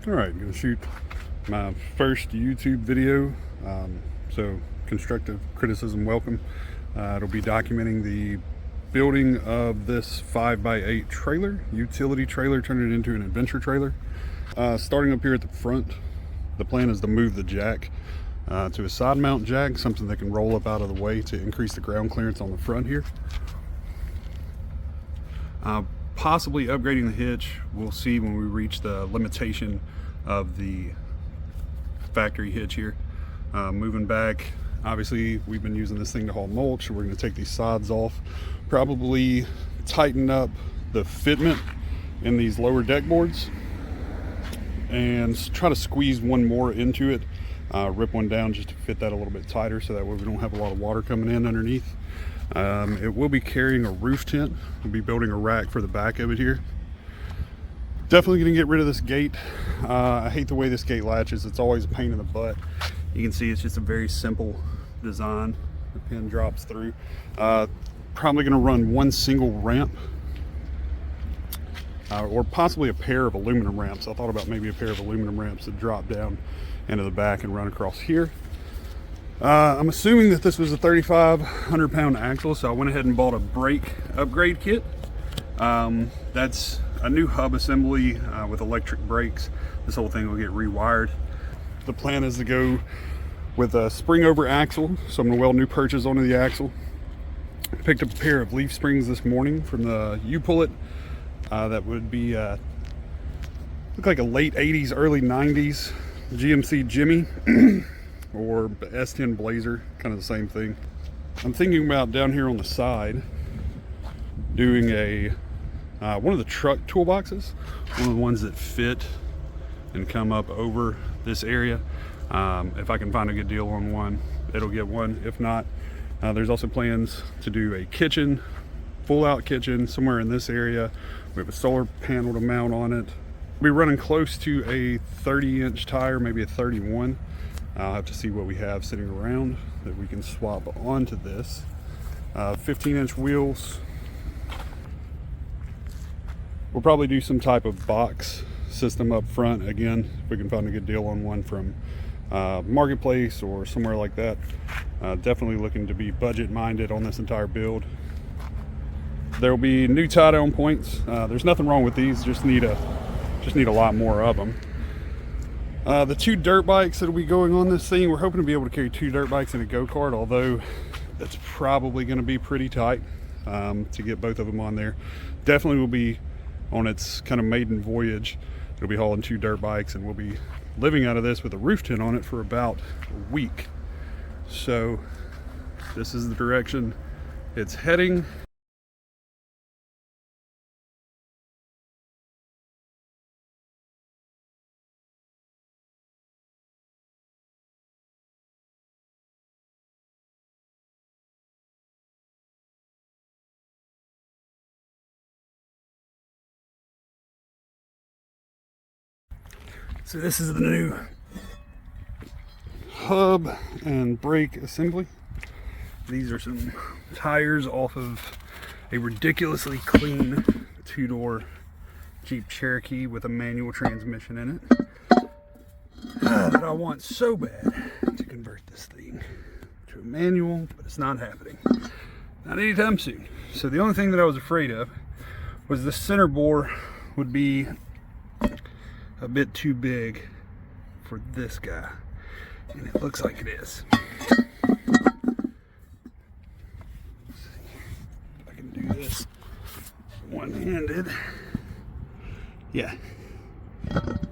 Alright, I'm going to shoot my first YouTube video, so constructive criticism welcome. It'll be documenting the building of this 5x8 trailer, utility trailer, turning it into an adventure trailer. Starting up here at the front, the plan is to move the jack to a side mount jack, something that can roll up out of the way to increase the ground clearance on the front here. Possibly upgrading the hitch. We'll see when we reach the limitation of the factory hitch here. Moving back, obviously we've been using this thing to haul mulch, so we're going to take these sides off, probably tighten up the fitment in these lower deck boards and try to squeeze one more into it, rip one down just to fit that a little bit tighter so that way we don't have a lot of water coming in underneath. It will be carrying a roof tent. We'll be building a rack for the back of it here. Definitely going to get rid of this gate. I hate the way this gate latches. It's always a pain in the butt. You can see it's just a very simple design. The pin drops through. Probably going to run one single ramp, or possibly a pair of aluminum ramps. I thought about maybe a pair of aluminum ramps that drop down into the back and run across here. I'm assuming that this was a 3,500 pound axle, so I went ahead and bought a brake upgrade kit. That's a new hub assembly with electric brakes. This whole thing will get rewired. The plan is to go with a spring over axle, so I'm going to weld new perches onto the axle. Picked up a pair of leaf springs this morning from the U-Pullet. That would be look like a late 80s, early 90s GMC Jimmy. Or S10 Blazer, kind of the same thing. I'm thinking about down here on the side doing a one of the truck toolboxes, one of the ones that fit and come up over this area. If I can find a good deal on one, it'll get one. If not, there's also plans to do a kitchen, full out kitchen somewhere in this area. We have a solar panel to mount on it. We'll be running close to a 30-inch tire, maybe a 31. I'll have to see what we have sitting around that we can swap onto this. 15-inch wheels. We'll probably do some type of box system up front. Again, if we can find a good deal on one from Marketplace or somewhere like that. Definitely looking to be budget minded on this entire build. There will be new tie-down points. There's nothing wrong with these, just need a lot more of them. The two dirt bikes that will be going on this thing, we're hoping to be able to carry two dirt bikes and a go-kart, although that's probably going to be pretty tight to get both of them on there. Definitely will be on its kind of maiden voyage. It'll be hauling two dirt bikes, and we'll be living out of this with a roof tent on it for about a week. So this is the direction it's heading. So this is the new hub and brake assembly. These are some tires off of a ridiculously clean two-door Jeep Cherokee with a manual transmission in it. That I want so bad to convert this thing to a manual, but it's not happening. Not anytime soon. So the only thing that I was afraid of was the center bore would be a bit too big for this guy, and it looks like it is. Let's see if I can do this one-handed. Yeah,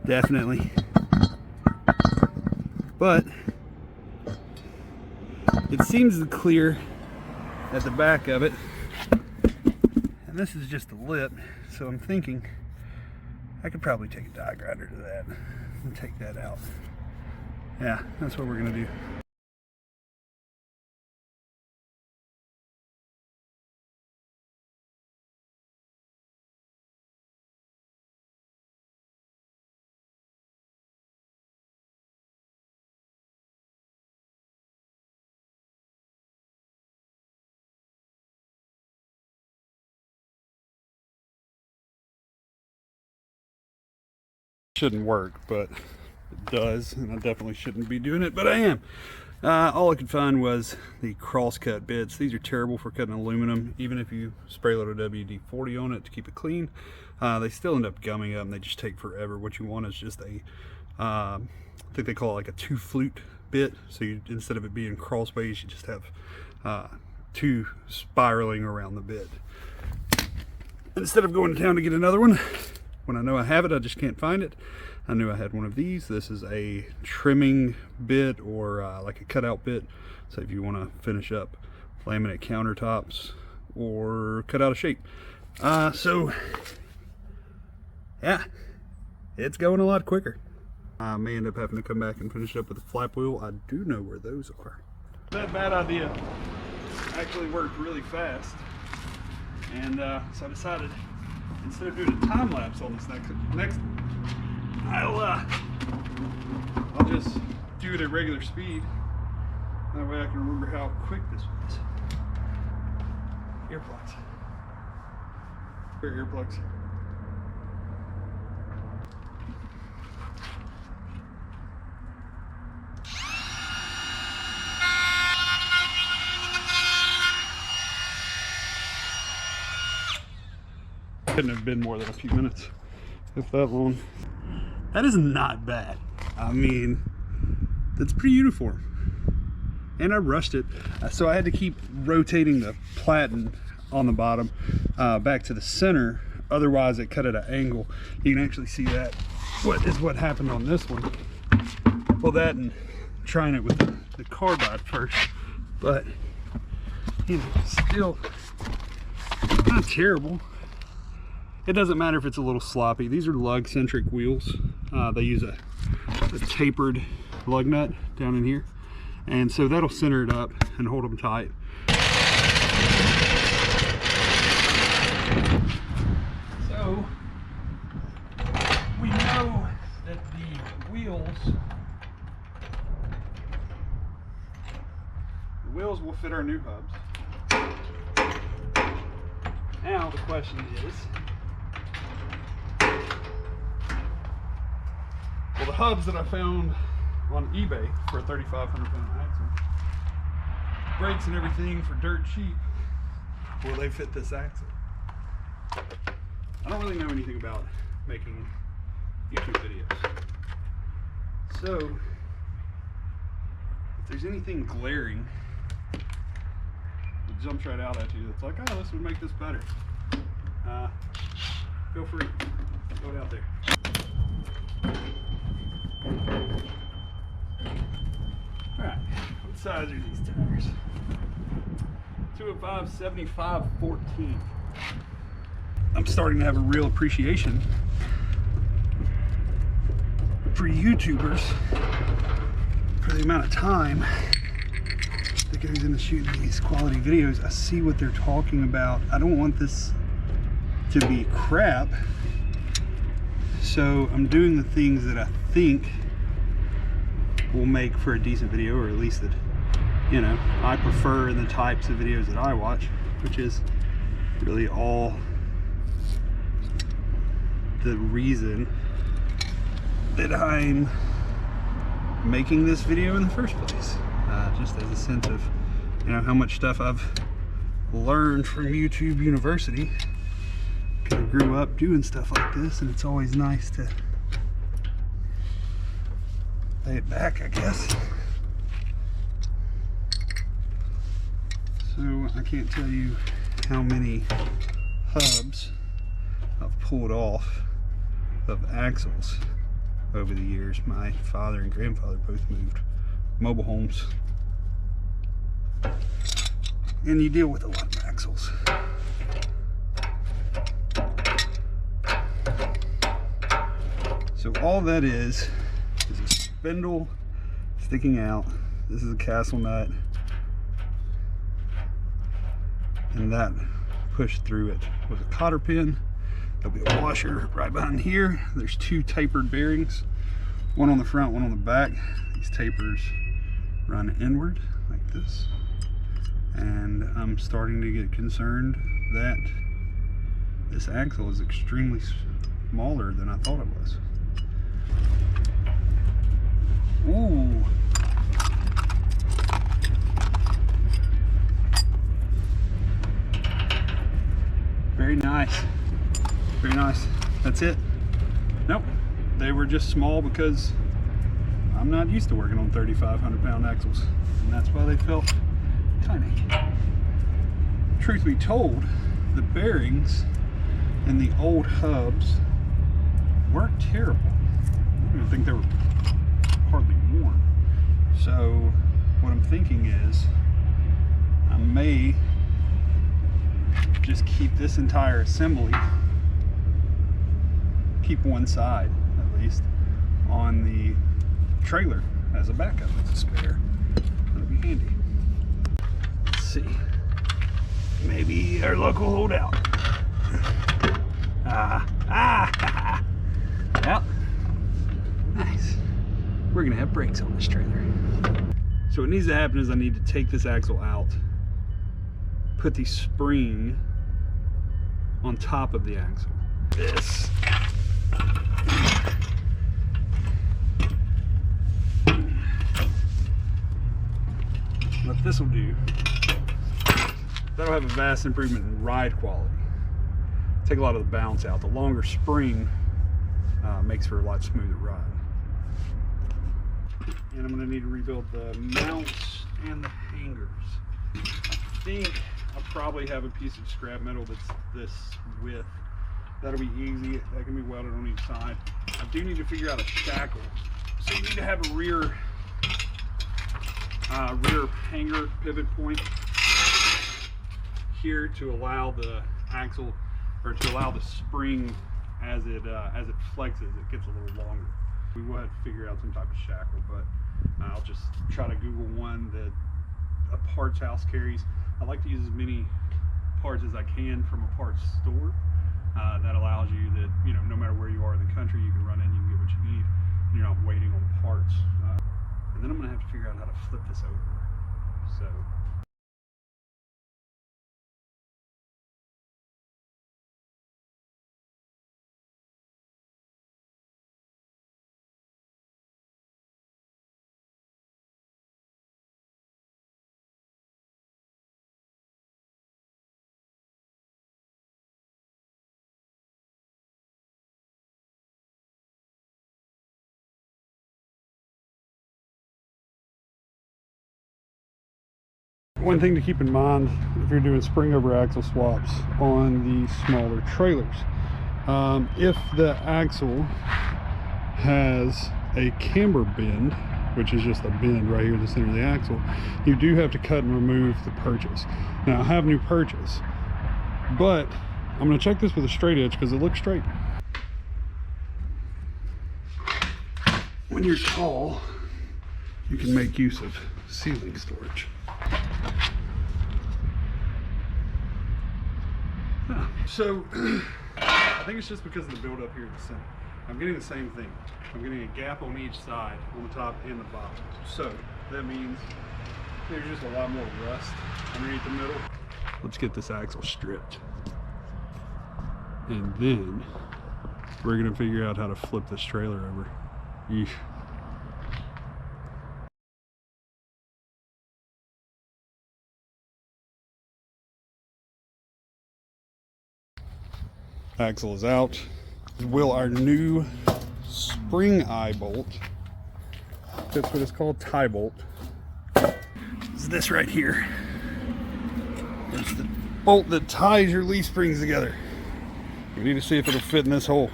definitely. But it seems to clear at the back of it, and this is just a lip, so I'm thinking I could probably take a die grinder to that and take that out. Yeah, that's what we're gonna do. Shouldn't work, but it does, and I definitely shouldn't be doing it, but I am. All I could find was the cross-cut bits. These are terrible for cutting aluminum. Even if you spray load a WD-40 on it to keep it clean, they still end up gumming up and they just take forever. What you want is just a, I think they call it like a 2-flute bit. So you, instead of it being crossways, you just have 2 spiraling around the bit. Instead of going to town to get another one, when I know I have it, I just can't find it. I knew I had one of these. This is a trimming bit, or like a cutout bit. So if you want to finish up laminate countertops or cut out a shape. So yeah, it's going a lot quicker. I may end up having to come back and finish up with a flap wheel. I do know where those are. That bad idea actually worked really fast. And so I decided, instead of doing a time lapse on this next I'll just do it at regular speed. That way I can remember how quick this was. Earplugs. Here, earplugs. Couldn't have been more than a few minutes, if that long. That is not bad. I mean, that's pretty uniform. And I rushed it, so I had to keep rotating the platen on the bottom back to the center. Otherwise, it cut at an angle. You can actually see that. What happened on this one? Well, that and trying it with the carbide first, but you know, still not terrible. It doesn't matter if it's a little sloppy. These are lug-centric wheels. They use a tapered lug nut down in here. And so that'll center it up and hold them tight. So we know that the wheels will fit our new hubs. Now the question is, well, the hubs that I found on eBay for a 3,500 pound axle, brakes and everything for dirt cheap, will they fit this axle? I don't really know anything about making YouTube videos. So, if there's anything glaring that jumps right out at you that's like, oh, this would make this better, feel free, throw it out there. Alright, what size are these tires? 205, 75, 14. I'm starting to have a real appreciation for YouTubers for the amount of time that goes into shooting these quality videos. I see what they're talking about. I don't want this to be crap, so I'm doing the things that I think will make for a decent video, or at least that, you know, I prefer in the types of videos that I watch, which is really all the reason that I'm making this video in the first place. Just as a sense of, you know, how much stuff I've learned from YouTube University. I grew up doing stuff like this, and it's always nice to pay it back, I guess. So I can't tell you how many hubs I've pulled off of axles over the years. My father and grandfather both moved mobile homes, and you deal with a lot of axles. So all that is a spindle sticking out. This is a castle nut, and that pushed through it with a cotter pin. There'll be a washer right behind here. There's 2 tapered bearings, one on the front, one on the back. These tapers run inward like this, and I'm starting to get concerned that this axle is extremely smaller than I thought it was. Pretty nice. That's it. Nope. They were just small because I'm not used to working on 3,500 pound axles. And that's why they felt tiny. Truth be told, the bearings in the old hubs weren't terrible. I don't even think they were hardly worn. So what I'm thinking is I may just keep this entire assembly, keep one side at least on the trailer as a backup, as a spare. That'll be handy. Let's see. Maybe our luck will hold out. Well, nice. We're gonna have brakes on this trailer. So what needs to happen is I need to take this axle out, put the spring on top of the axle. This. What this will do, that'll have a vast improvement in ride quality. Take a lot of the bounce out. The longer spring makes for a lot smoother ride. And I'm going to need to rebuild the mounts and the hangers. I think I'll probably have a piece of scrap metal that's this width. That'll be easy. That can be welded on each side. I do need to figure out a shackle. So you need to have a rear hanger pivot point here to allow the axle, or to allow the spring as it flexes, it gets a little longer. We will have to figure out some type of shackle, but I'll just try to Google one that a parts house carries. I like to use as many parts as I can from a parts store. That allows you that, you know, no matter where you are in the country, you can run in, you can get what you need, and you're not waiting on parts. And then I'm going to have to figure out how to flip this over. So. One thing to keep in mind if you're doing spring over axle swaps on the smaller trailers, if the axle has a camber bend, which is just a bend right here in the center of the axle, you do have to cut and remove the purchase. Now I have new purchase, but I'm going to check this with a straight edge because it looks straight. When you're tall, you can make use of ceiling storage. So I think it's just because of the build up here in the center. I'm getting the same thing. I'm getting a gap on each side, on the top and the bottom. So that means there's just a lot more rust underneath the middle. Let's get this axle stripped. And then we're gonna figure out how to flip this trailer over. Yeesh. Axle is out. Will our new spring eye bolt, that's what it's called, tie bolt, is this right here. It's the bolt that ties your leaf springs together. We need to see if it'll fit in this hole.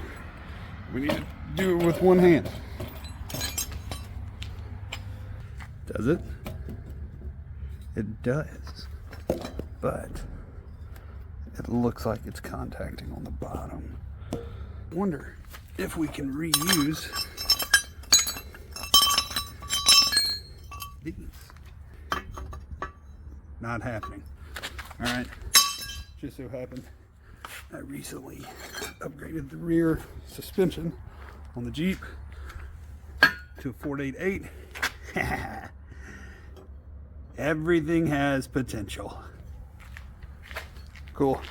We need to do it with one hand. Does it? It does, but it looks like it's contacting on the bottom. Wonder if we can reuse these. Not happening. All right, just so happened I recently upgraded the rear suspension on the Jeep to a 488. Everything has potential. Cool.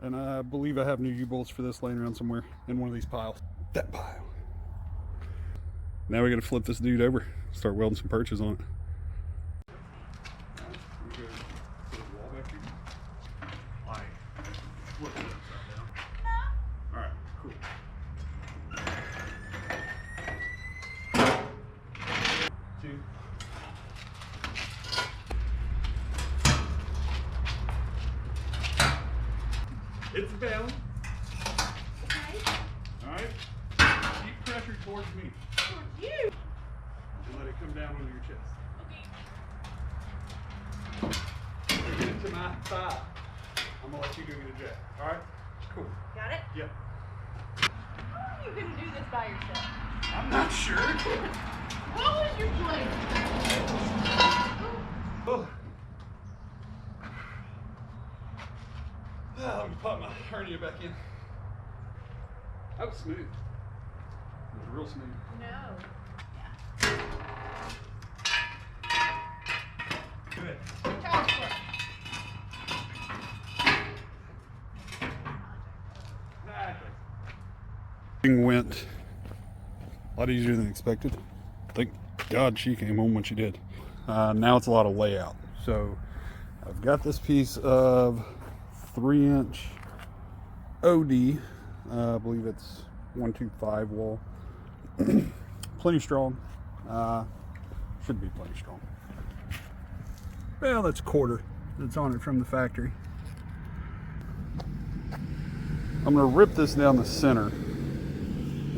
And I believe I have new U-bolts for this laying around somewhere in one of these piles. That pile. Now we gotta flip this dude over, start welding some perches on it. too. It's bound. Okay. Alright? Keep pressure towards me. Towards you. And let it come down onto your chest. Okay. Get it to my thigh. I'm gonna let you go get a jack. Alright? Cool. Got it? Yep. How are you going to do this by yourself? I'm not sure. What was your plan? Oh. Let me pop my hernia back in. That was smooth. It was real smooth. No. Good. Child's play. Thing went a lot easier than expected. Thank God she came home when she did. Now it's a lot of layout. So I've got this piece of 3-inch OD. I believe it's 125 wall. Plenty strong. Should be plenty strong. Well, that's quarter that's on it from the factory. I'm going to rip this down the center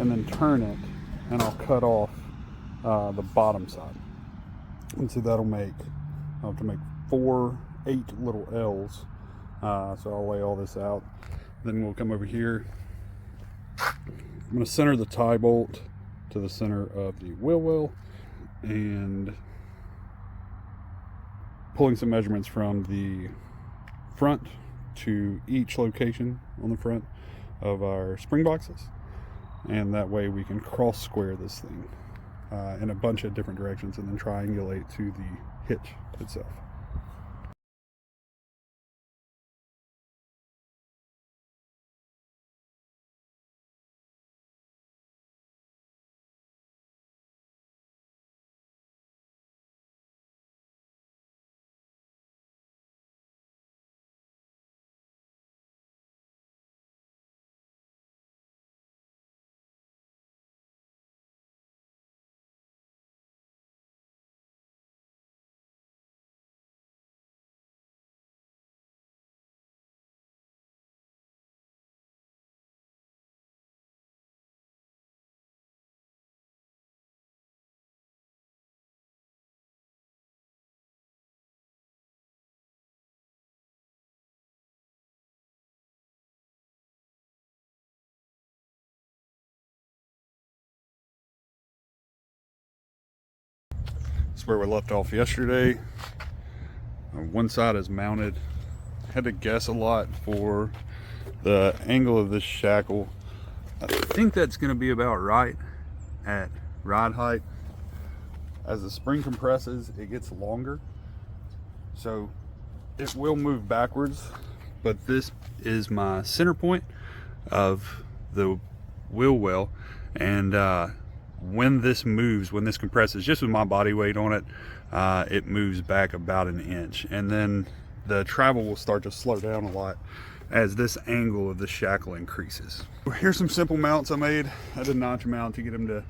and then turn it, and I'll cut off the bottom side. And so that'll make, I'll have to make 8 little L's. So I'll lay all this out. Then we'll come over here. I'm going to center the tie bolt to the center of the wheel well, and pulling some measurements from the front to each location on the front of our spring boxes, and that way we can cross square this thing in a bunch of different directions and then triangulate to the hitch itself. That's where we left off yesterday. One side is mounted. Had to guess a lot for the angle of this shackle. I think that's going to be about right at ride height. As the spring compresses, it gets longer, so it will move backwards, but this is my center point of the wheel well, and when this moves, when this compresses, just with my body weight on it, it moves back about 1 inch, and then the travel will start to slow down a lot as this angle of the shackle increases. Here's some simple mounts I made. I did notch them out to get them to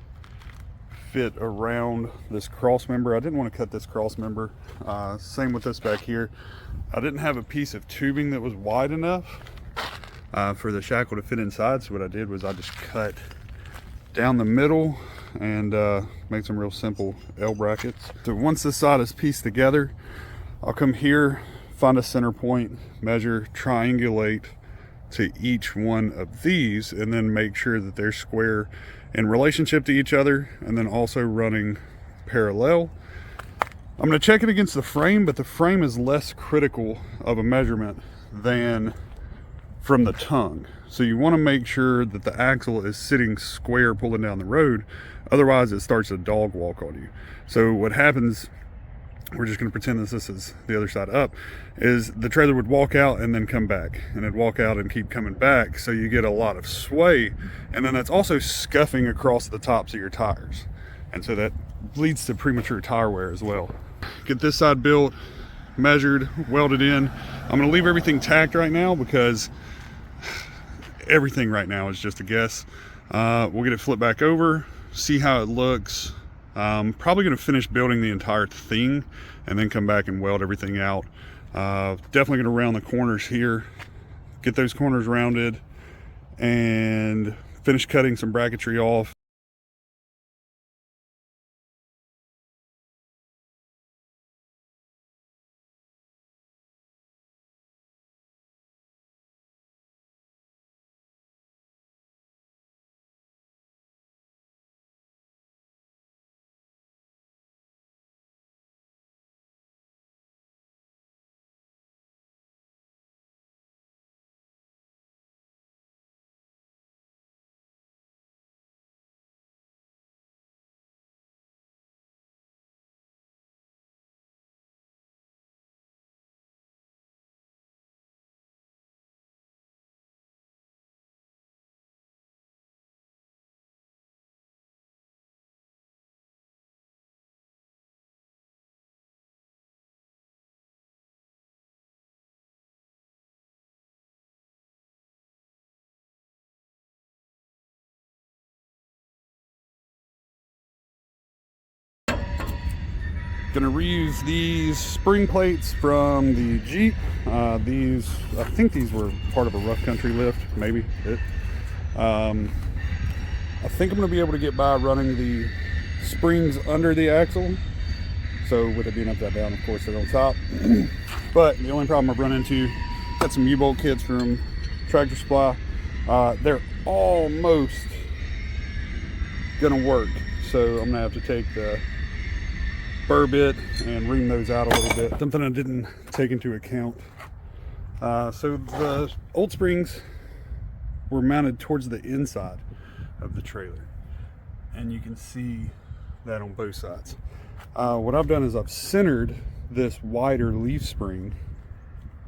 fit around this cross member. I didn't want to cut this cross member. Same with this back here. I didn't have a piece of tubing that was wide enough for the shackle to fit inside, so what I did was I just cut down the middle and make some real simple L brackets. So once this side is pieced together, I'll come here, find a center point, measure, triangulate to each one of these, and then make sure that they're square in relationship to each other, and then also running parallel. I'm going to check it against the frame, but the frame is less critical of a measurement than from the tongue. So you want to make sure that the axle is sitting square pulling down the road, otherwise it starts to dog walk on you. So what happens, we're just going to pretend this is the other side up, is the trailer would walk out and then come back, and it'd walk out and keep coming back, so you get a lot of sway, and then that's also scuffing across the tops of your tires, and so that leads to premature tire wear as well. Get this side built, measured, welded in. I'm going to leave everything tacked right now because everything right now is just a guess. We'll get it flipped back over, see how it looks Probably going to finish building the entire thing and then come back and weld everything out. Definitely going to round the corners here, get those corners rounded, and finish cutting some bracketry off. Gonna reuse these spring plates from the Jeep. I think these were part of a rough country lift, maybe. I think I'm gonna be able to get by running the springs under the axle. So with it being upside down, of course, they're on top. But the only problem I've run into, got some U-bolt kits from Tractor Supply. They're almost gonna work. So I'm gonna have to take the burr bit and ream those out a little bit. Something I didn't take into account. So the old springs were mounted towards the inside of the trailer, and you can see that on both sides. What I've done is I've centered this wider leaf spring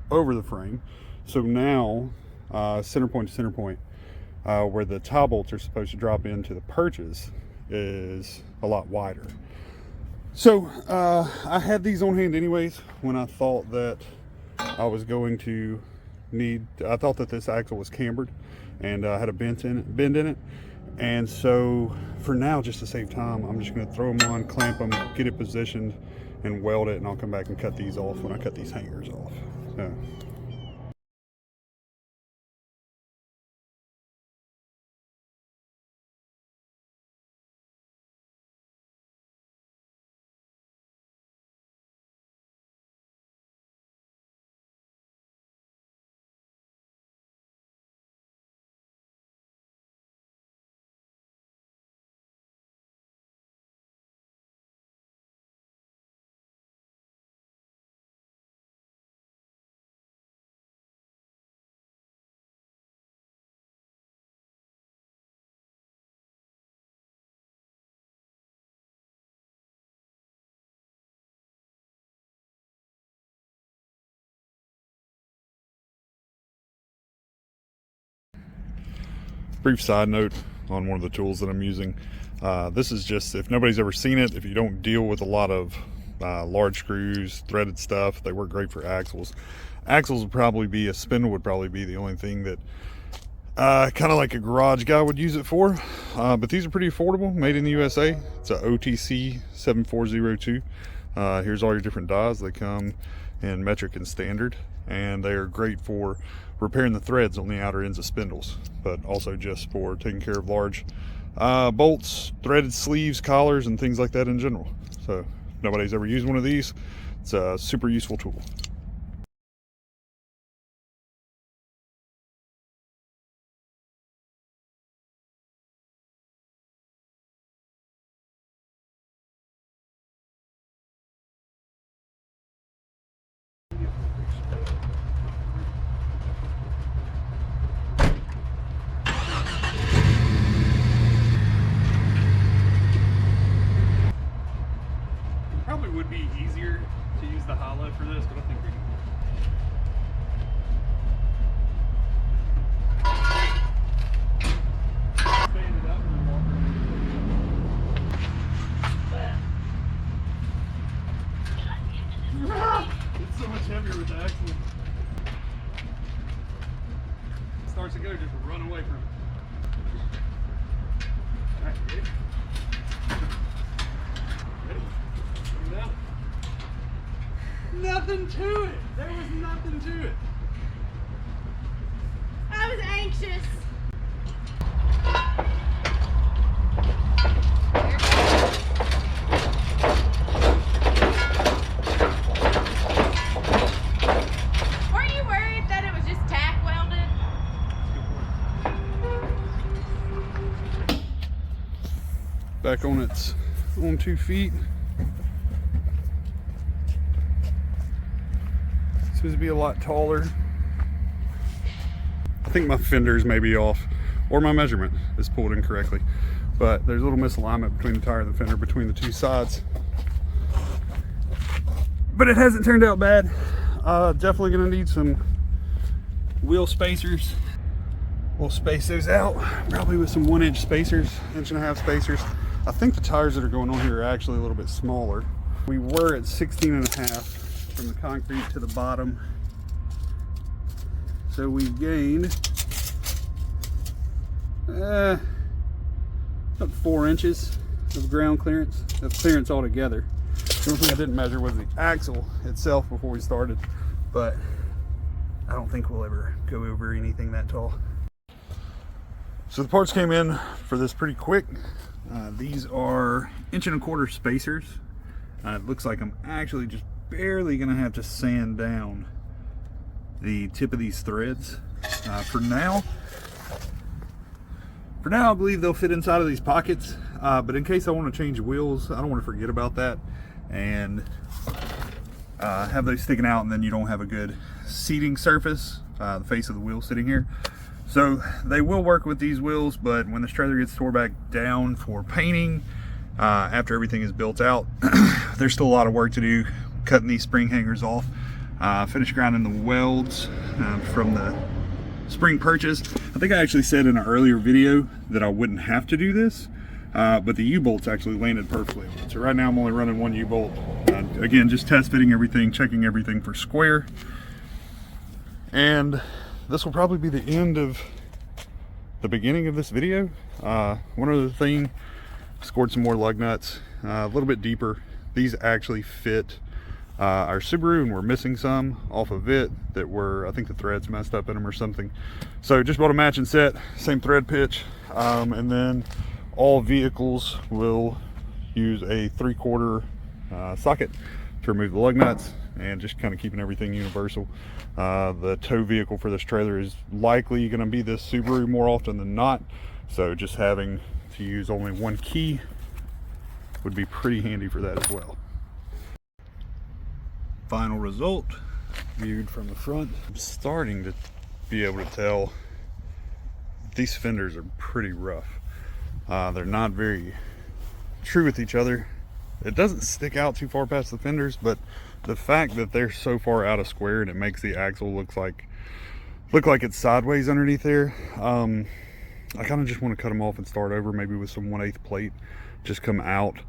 over the frame, so now center point to center point, where the tie bolts are supposed to drop into the perches, is a lot wider. So I had these on hand anyways when I thought that I was going to need, I thought that this axle was cambered and had a bend in it. And so for now, just to save time, I'm just going to throw them on, clamp them, get it positioned, and weld it, and I'll come back and cut these off when I cut these hangers off. So. Brief side note on one of the tools that I'm using. This is just, if nobody's ever seen it, if you don't deal with a lot of large screws, threaded stuff, they work great for axles. Axles would probably be, a spindle would probably be the only thing that kind of like a garage guy would use it for. But these are pretty affordable, made in the USA. It's a OTC 7402. Here's all your different dies. They come in metric and standard, and they are great for repairing the threads on the outer ends of spindles, but also just for taking care of large bolts, threaded sleeves, collars, and things like that in general. So if nobody's ever used one of these, it's a super useful tool. Probably would be easier to use the hollow for this, but I think we can. Fan it up and then walk around. It's so much heavier with the axle. It starts to go, just run away from it. All right, good. nothing to it. There was nothing to it. I was anxious. Weren't you worried that it was just tack welded? Back on its own 2 feet. Supposed to be a lot taller. I think my fenders may be off, or my measurement is pulled incorrectly. But there's a little misalignment between the tire and the fender between the two sides. But it hasn't turned out bad. Definitely gonna need some wheel spacers. We'll space those out, probably with some 1-inch spacers, 1.5-inch spacers. I think the tires that are going on here are actually a little bit smaller. We were at 16.5 from the concrete to the bottom. So we gained about 4 inches of ground clearance, of clearance altogether. The only thing I didn't measure was the axle itself before we started, but I don't think we'll ever go over anything that tall. So the parts came in for this pretty quick. These are 1.25-inch spacers. It looks like I'm actually just barely gonna have to sand down the tip of these threads. For now I believe they'll fit inside of these pockets, but in case I want to change wheels, I don't want to forget about that and have those sticking out, and then you don't have a good seating surface, the face of the wheel sitting here. So they will work with these wheels, but when this trailer gets tore back down for painting, after everything is built out, there's still a lot of work to do, cutting these spring hangers off, finish grinding the welds from the spring purchase. I think I actually said in an earlier video that I wouldn't have to do this, but the U-bolts actually landed perfectly. So right now I'm only running 1 U-bolt. Again, just test fitting everything, checking everything for square. And this will probably be the end of the beginning of this video. One other thing, scored some more lug nuts, a little bit deeper. These actually fit our Subaru, and we're missing some off of it that were, I think the threads messed up in them or something. So just bought a matching set, same thread pitch, and then all vehicles will use a 3/4 socket to remove the lug nuts, and just kind of keeping everything universal. The tow vehicle for this trailer is likely going to be this Subaru more often than not, so just having to use only 1 key would be pretty handy for that as well. Final result viewed from the front. I'm starting to be able to tell these fenders are pretty rough. They're not very true with each other. It doesn't stick out too far past the fenders, but the fact that they're so far out of square and it makes the axle look like it's sideways underneath there, I kind of just want to cut them off and start over, maybe with some 1/8 plate, just come out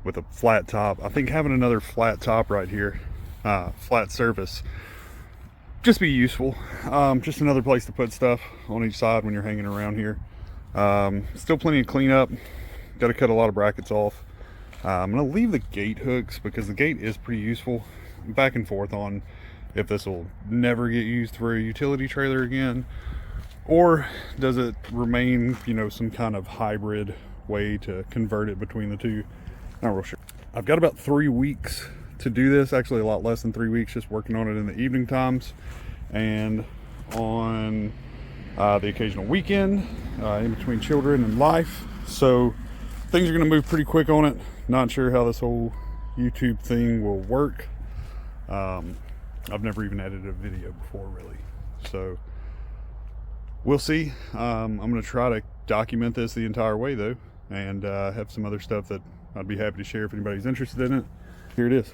with a flat top. I think having another flat top right here, flat surface, just be useful. Just another place to put stuff on each side when you're hanging around here. Still plenty of cleanup. Got to cut a lot of brackets off. I'm going to leave the gate hooks because the gate is pretty useful. Back and forth on if this will never get used for a utility trailer again, or does it remain, you know, some kind of hybrid way to convert it between the two. Not real sure. I've got about 3 weeks to do this, actually a lot less than 3 weeks, just working on it in the evening times and on the occasional weekend, in between children and life. So things are going to move pretty quick on it. Not sure how this whole YouTube thing will work. I've never even edited a video before, really, so we'll see. I'm going to try to document this the entire way though, and have some other stuff that I'd be happy to share if anybody's interested in it. Here it is.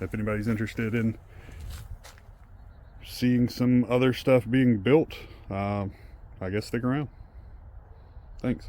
If anybody's interested in seeing some other stuff being built, I guess stick around. Thanks.